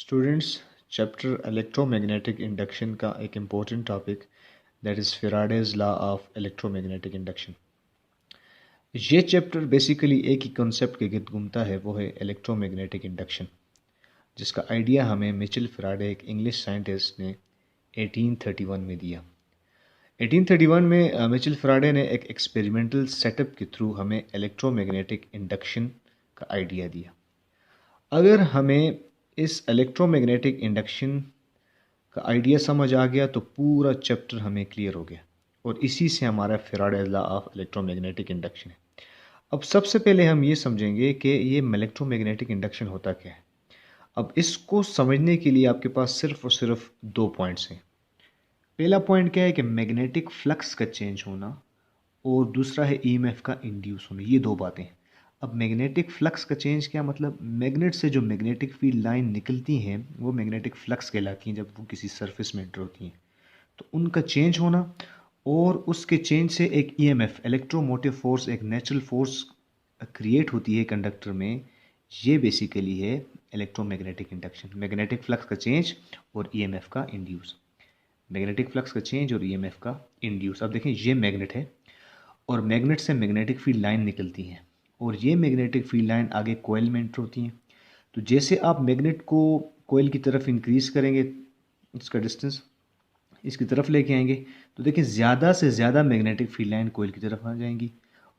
Students, chapter electromagnetic induction का एक important topic that is Faraday's law of electromagnetic induction. ये chapter basically एक ही concept के गिर्द घूमता है, वो है इलेक्ट्रोमैग्नेटिक इंडक्शन, जिसका आइडिया हमें मिचेल फेराडे एक इंग्लिश साइंटिस्ट ने 1831 में दिया। 1831 में मिचेल फेराडे ने एक एक्सपेरिमेंटल सेटअप के थ्रू हमें इलेक्ट्रोमैग्नेटिक इंडक्शन का आइडिया दिया। अगर हमें इस इलेक्ट्रोमैग्नेटिक इंडक्शन का आइडिया समझ आ गया तो पूरा चैप्टर हमें क्लियर हो गया, और इसी से हमारा Faraday's law of electromagnetic induction है। अब सबसे पहले हम ये समझेंगे कि ये इलेक्ट्रोमैग्नेटिक इंडक्शन होता क्या है। अब इसको समझने के लिए आपके पास सिर्फ और सिर्फ दो पॉइंट्स हैं। पहला पॉइंट क्या है कि मैग्नेटिक फ्लक्स का चेंज होना, और दूसरा है ईएमएफ का इंड्यूस होना। ये दो बातें। अब मैग्नेटिक फ्लक्स का चेंज क्या मतलब, मैग्नेट से जो मैग्नेटिक फील्ड लाइन निकलती हैं वो मैग्नेटिक फ्लक्स कहलाती हैं जब वो किसी सरफेस में एंटर होती हैं, तो उनका चेंज होना, और उसके चेंज से एक ईएमएफ इलेक्ट्रोमोटिव फोर्स, एक नेचुरल फोर्स क्रिएट होती है कंडक्टर में। ये बेसिकली है इलेक्ट्रोमैग्नेटिक इंडक्शन, मैग्नेटिक फ्लक्स का चेंज और ईएमएफ का इंड्यूस। मैग्नेटिक फ्लक्स का चेंज और ईएमएफ का इंड्यूस। अब देखें, ये मैग्नेट है और मैग्नेट से मैग्नेटिक फील्ड लाइन निकलती हैं, और ये मैग्नेटिक फील्ड लाइन आगे कोयल में एंटर होती हैं। तो जैसे आप मैग्नेट को कोयल की तरफ इंक्रीज़ करेंगे, इसका डिस्टेंस इसकी तरफ लेके आएंगे, तो देखिए ज़्यादा से ज़्यादा मैग्नेटिक फील्ड लाइन कोयल की तरफ आ जाएंगी,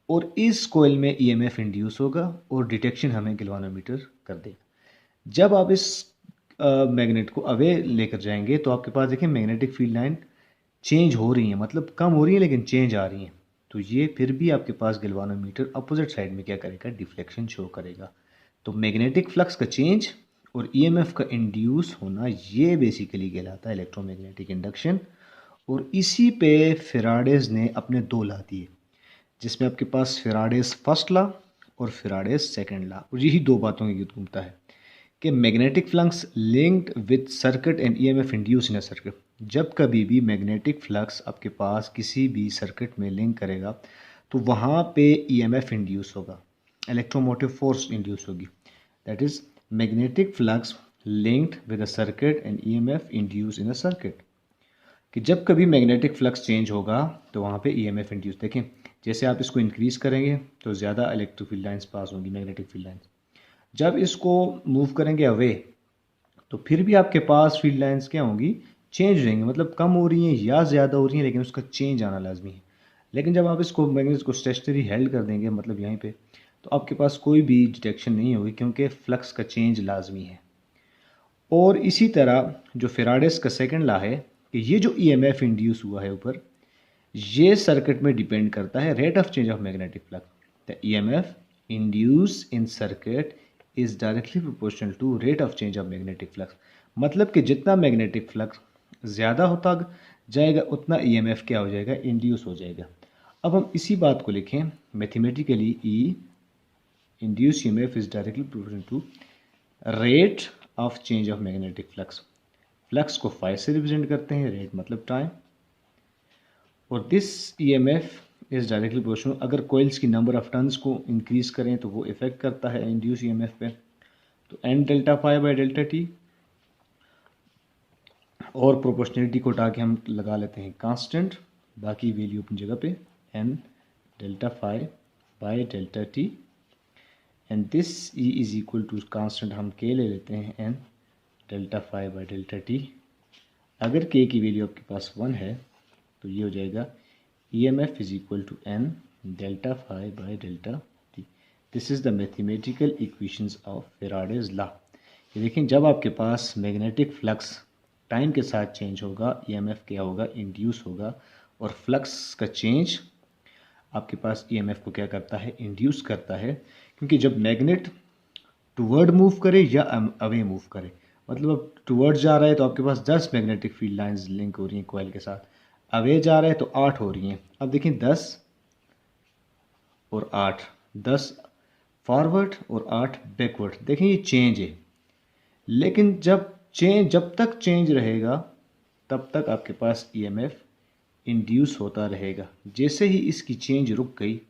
और इस कोयल में ईएमएफ इंड्यूस होगा और डिटेक्शन हमें गैल्वानोमीटर कर देगा। जब आप इस मैग्नेट को अवे लेकर जाएंगे तो आपके पास देखिए मैग्नेटिक फील्ड लाइन चेंज हो रही है, मतलब कम हो रही है लेकिन चेंज आ रही है। तो ये फिर भी आपके पास गैल्वानोमीटर अपोजिट साइड में क्या करेगा, डिफ्लेक्शन शो करेगा। तो मैग्नेटिक फ्लक्स का चेंज और ईएमएफ का इंड्यूस होना, ये बेसिकली कहलाता है इलेक्ट्रोमैग्नेटिक इंडक्शन। और इसी पे फेराडेज ने अपने दो लॉ दिए, जिसमें आपके पास फेराडेज फर्स्ट लॉ और फेराडेज सेकंड लॉ, और यही दो बातों की घूमता है कि magnetic flux linked with circuit and EMF induce in a circuit. जब कभी भी मैग्नेटिक फ्लक्स आपके पास किसी भी सर्किट में लिंक करेगा तो वहाँ पे ईएमएफ इंड्यूस होगा, इलेक्ट्रोमोटिव फोर्स इंड्यूस होगी। That is magnetic flux linked with a circuit and EMF induce in a circuit. कि जब कभी मैग्नेटिक फ्लक्स चेंज होगा तो वहाँ पे ईएमएफ इंड्यूस। देखें, जैसे आप इसको इंक्रीज़ करेंगे तो ज़्यादा इलेक्ट्रिक फील्ड लाइंस पास होंगी, मैग्नेटिक फील्ड लाइंस। जब इसको मूव करेंगे अवे तो फिर भी आपके पास फील्ड लाइंस क्या होंगी, चेंज हो जाएंगी, मतलब कम हो रही हैं या ज़्यादा हो रही हैं, लेकिन उसका चेंज आना लाजमी है। लेकिन जब आप इसको मैग्नेट को स्टेशनरी हेल्ड कर देंगे, मतलब यहीं पे, तो आपके पास कोई भी डिटेक्शन नहीं होगी, क्योंकि फ्लक्स का चेंज लाजमी है। और इसी तरह जो फेराडेस का सेकंड लॉ है कि ये जो ईएमएफ इंड्यूस हुआ है ऊपर, ये सर्किट में डिपेंड करता है rate of change of magnetic flux. The EMF induce in circuit is directly proportional to rate of change of magnetic flux. मतलब कि जितना मैग्नेटिक फ्लक्स ज़्यादा होता जाएगा उतना ईएमएफ क्या हो जाएगा, इंड्यूस हो जाएगा। अब हम इसी बात को लिखें mathematically, E induce EMF is directly proportional to rate of change of magnetic flux. Flux को फाइ से रिप्रेजेंट करते हैं, रेट मतलब टाइम, और this EMF is directly proportional. अगर कोइल्स की नंबर ऑफ टर्न्स को इंक्रीज करें तो वो इफेक्ट करता है इंड्यूस ईएमएफ पे। तो N delta phi by delta T, और प्रोपोर्शनलिटी को उठा के हम लगा लेते हैं कांस्टेंट, बाकी वैल्यू अपनी जगह पे, N delta phi by delta T, and this E is equal to constant हम के ले लेते हैं, N delta phi by delta T. अगर के की वैल्यू आपके पास 1 है तो ये हो जाएगा EMF is equal to N delta phi by delta T. This is the mathematical equations of Faraday's law. ये देखें, जब आपके पास मैग्नेटिक फ्लक्स टाइम के साथ चेंज होगा, EMF क्या होगा, इंड्यूस होगा, और फ्लक्स का चेंज आपके पास EMF को क्या करता है, इंड्यूस करता है। क्योंकि जब मैग्नेट टूवर्ड मूव करे या अवे मूव करे, मतलब अब टूवर्ड जा रहा है तो आपके पास 10 मैग्नेटिक फील्ड लाइंस लिंक हो रही हैं कोयल के साथ, अवे जा रहा है तो 8 हो रही हैं। अब देखिए 10 और 8, 10 फॉरवर्ड और 8 बैकवर्ड, देखें ये चेंज है। लेकिन जब तक चेंज रहेगा तब तक आपके पास ईएमएफ इंड्यूस होता रहेगा। जैसे ही इसकी चेंज रुक गई,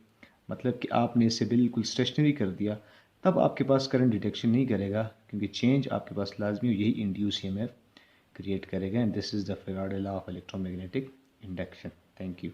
मतलब कि आपने इसे बिल्कुल स्टेशनरी कर दिया, तब आपके पास करंट डिटेक्शन नहीं करेगा, क्योंकि चेंज आपके पास लाजमी यही इंड्यूस ईएमएफ क्रिएट करेगा। And this is the Faraday law of electromagnetic induction. Thank you.